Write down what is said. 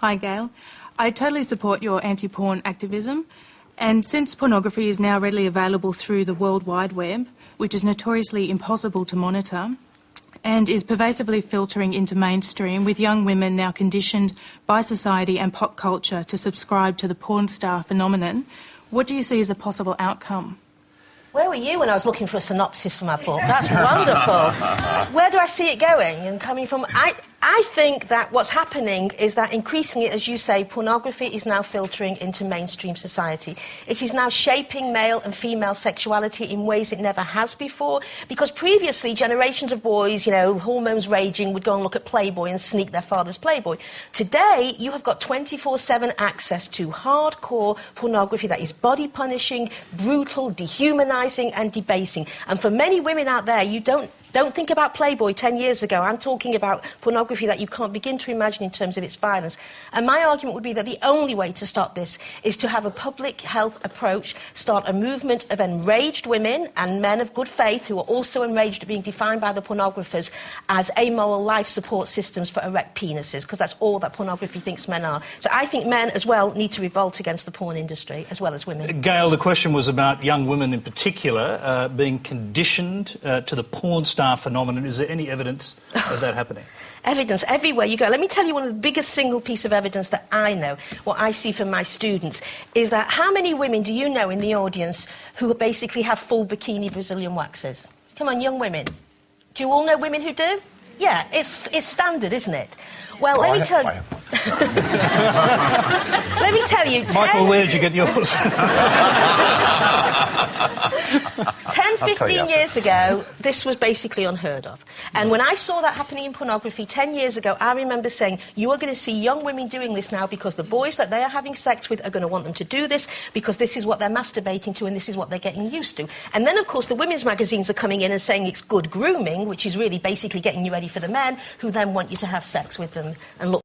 Hi, Gail. I totally support your anti-porn activism, and since pornography is now readily available through the World Wide Web, which is notoriously impossible to monitor, and is pervasively filtering into mainstream, with young women now conditioned by society and pop culture to subscribe to the porn star phenomenon, what do you see as a possible outcome? Where were you when I was looking for a synopsis for my book? That's wonderful. Where do I see it going and coming from? I think that what's happening is that increasingly, as you say, pornography is now filtering into mainstream society. It is now shaping male and female sexuality in ways it never has before, because previously generations of boys, you know, hormones raging, would go and look at Playboy and sneak their father's Playboy. Today, you have got 24/7 access to hardcore pornography that is body punishing, brutal, dehumanizing and debasing. And for many women out there, you don't think about Playboy 10 years ago. I'm talking about pornography that you can't begin to imagine in terms of its violence. And my argument would be that the only way to stop this is to have a public health approach, start a movement of enraged women and men of good faith who are also enraged at being defined by the pornographers as amoral life support systems for erect penises, because that's all that pornography thinks men are. So I think men as well need to revolt against the porn industry, as well as women. Gail, the question was about young women in particular being conditioned to the porn star phenomenon. Is there any evidence of that happening? Evidence everywhere you go. Let me tell you one of the biggest single piece of evidence that I know, what I see from my students, is that how many women do you know in the audience who basically have full bikini Brazilian waxes? Come on, young women. Do you all know women who do? Yeah, it's standard, isn't it? Well, let me tell you... Let me tell you... Michael, where did you get yours? 10, 15 years ago, this was basically unheard of. And when I saw that happening in pornography 10 years ago, I remember saying, you are going to see young women doing this now because the boys that they are having sex with are going to want them to do this because this is what they're masturbating to and this is what they're getting used to. And then, of course, the women's magazines are coming in and saying it's good grooming, which is really basically getting you ready for the men who then want you to have sex with them and look